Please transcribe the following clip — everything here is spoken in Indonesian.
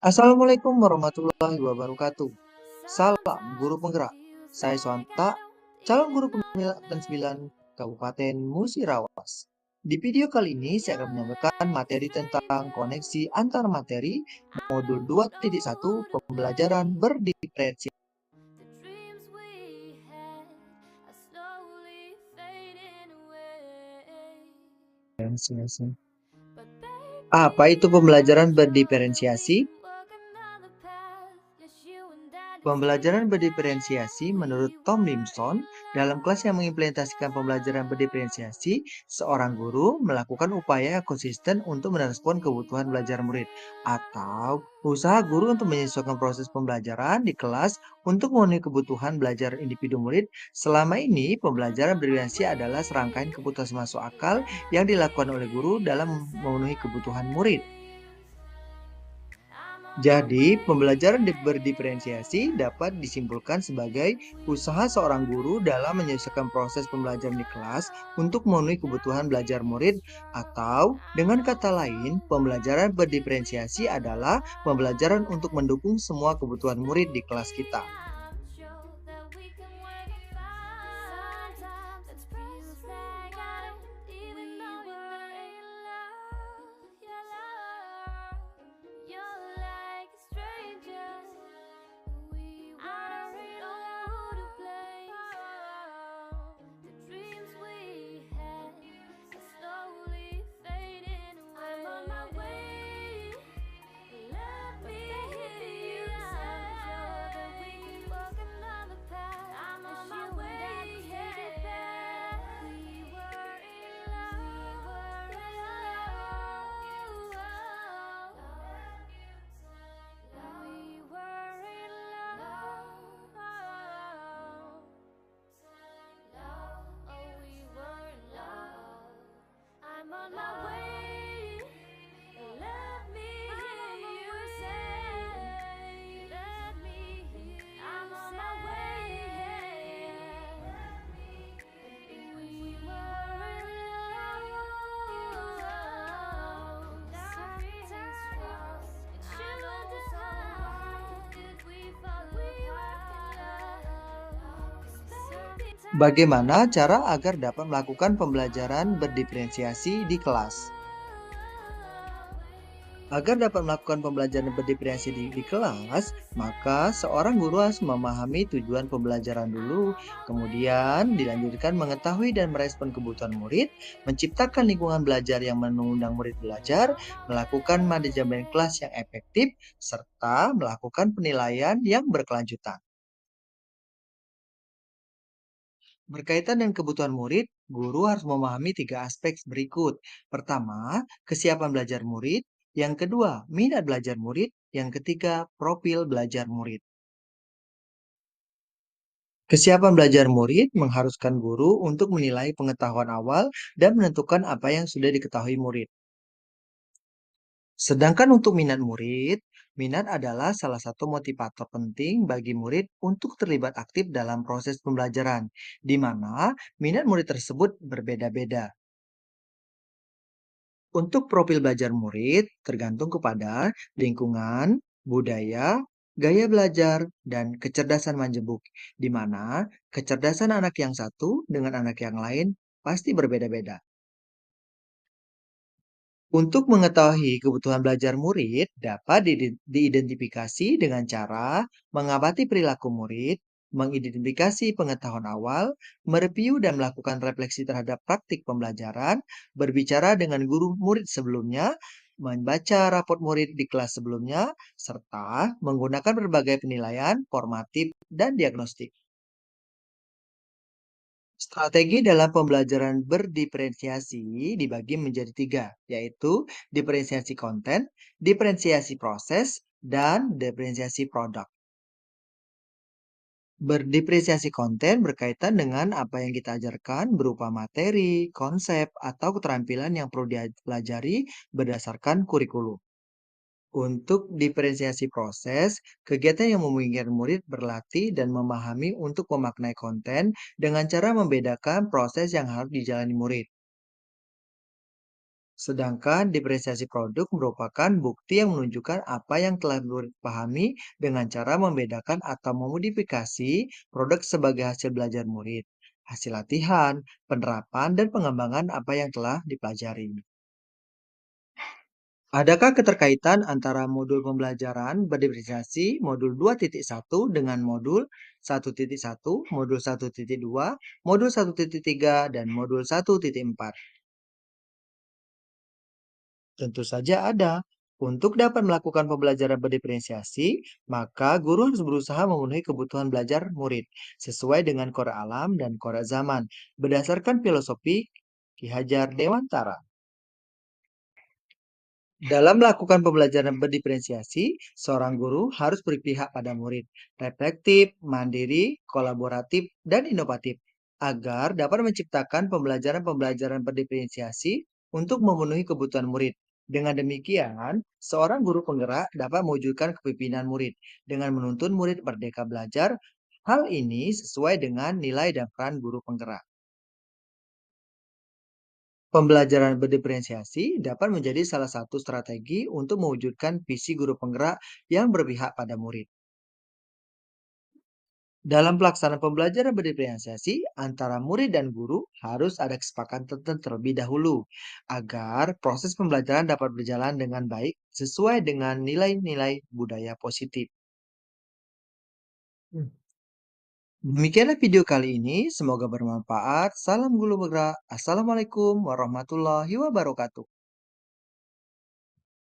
Assalamualaikum warahmatullahi wabarakatuh. Salam guru penggerak. Saya Swanta, calon guru pemila dan 9 Kabupaten Musirawas. Di video kali ini saya akan menyampaikan materi tentang koneksi antar materi modul 2.1 pembelajaran berdiferensiasi. Apa itu pembelajaran berdiferensiasi? Pembelajaran berdiferensiasi menurut Tom Limson, dalam kelas yang mengimplementasikan pembelajaran berdiferensiasi, seorang guru melakukan upaya yang konsisten untuk merespon kebutuhan belajar murid atau usaha guru untuk menyesuaikan proses pembelajaran di kelas untuk memenuhi kebutuhan belajar individu murid. Selama ini, pembelajaran berdiferensiasi adalah serangkaian keputusan masuk akal yang dilakukan oleh guru dalam memenuhi kebutuhan murid. Jadi, pembelajaran berdiferensiasi dapat disimpulkan sebagai usaha seorang guru dalam menyelesaikan proses pembelajaran di kelas untuk memenuhi kebutuhan belajar murid, atau dengan kata lain, pembelajaran berdiferensiasi adalah pembelajaran untuk mendukung semua kebutuhan murid di kelas kita. Bagaimana cara agar dapat melakukan pembelajaran berdiferensiasi di kelas? Agar dapat melakukan pembelajaran berdiferensiasi di kelas, maka seorang guru harus memahami tujuan pembelajaran dulu, kemudian dilanjutkan mengetahui dan merespon kebutuhan murid, menciptakan lingkungan belajar yang mengundang murid belajar, melakukan manajemen kelas yang efektif, serta melakukan penilaian yang berkelanjutan. Berkaitan dengan kebutuhan murid, guru harus memahami 3 aspek berikut. Pertama, kesiapan belajar murid. Yang kedua, minat belajar murid. Yang ketiga, profil belajar murid. Kesiapan belajar murid mengharuskan guru untuk menilai pengetahuan awal dan menentukan apa yang sudah diketahui murid. Sedangkan untuk minat murid, minat adalah salah satu motivator penting bagi murid untuk terlibat aktif dalam proses pembelajaran, di mana minat murid tersebut berbeda-beda. Untuk profil belajar murid tergantung kepada lingkungan, budaya, gaya belajar, dan kecerdasan Manjebuk, di mana kecerdasan anak yang satu dengan anak yang lain pasti berbeda-beda. Untuk mengetahui kebutuhan belajar murid dapat diidentifikasi dengan cara mengamati perilaku murid, mengidentifikasi pengetahuan awal, mereview dan melakukan refleksi terhadap praktik pembelajaran, berbicara dengan guru murid sebelumnya, membaca raport murid di kelas sebelumnya, serta menggunakan berbagai penilaian, formatif, dan diagnostik. Strategi dalam pembelajaran berdiferensiasi dibagi menjadi 3, yaitu diferensiasi konten, diferensiasi proses, dan diferensiasi produk. Berdiferensiasi konten berkaitan dengan apa yang kita ajarkan berupa materi, konsep, atau keterampilan yang perlu dipelajari berdasarkan kurikulum. Untuk diferensiasi proses, kegiatan yang memungkinkan murid berlatih dan memahami untuk memaknai konten dengan cara membedakan proses yang harus dijalani murid. Sedangkan diferensiasi produk merupakan bukti yang menunjukkan apa yang telah murid pahami dengan cara membedakan atau memodifikasi produk sebagai hasil belajar murid, hasil latihan, penerapan, dan pengembangan apa yang telah dipelajari. Adakah keterkaitan antara modul pembelajaran berdiferensiasi modul 2.1 dengan modul 1.1, modul 1.2, modul 1.3, dan modul 1.4? Tentu saja ada. Untuk dapat melakukan pembelajaran berdiferensiasi, maka guru harus berusaha memenuhi kebutuhan belajar murid sesuai dengan kore alam dan kore zaman berdasarkan filosofi Ki Hajar Dewantara. Dalam melakukan pembelajaran berdiferensiasi, seorang guru harus berpihak pada murid, reflektif, mandiri, kolaboratif, dan inovatif, agar dapat menciptakan pembelajaran-pembelajaran berdiferensiasi untuk memenuhi kebutuhan murid. Dengan demikian, seorang guru penggerak dapat mewujudkan kepemimpinan murid dengan menuntun murid merdeka belajar. Hal ini sesuai dengan nilai dan peran guru penggerak. Pembelajaran berdiferensiasi dapat menjadi salah satu strategi untuk mewujudkan visi guru penggerak yang berpihak pada murid. Dalam pelaksanaan pembelajaran berdiferensiasi antara murid dan guru harus ada kesepakatan terlebih dahulu agar proses pembelajaran dapat berjalan dengan baik sesuai dengan nilai-nilai budaya positif. Demikianlah video kali ini, semoga bermanfaat. Salam guru penggerak. Assalamualaikum warahmatullahi wabarakatuh.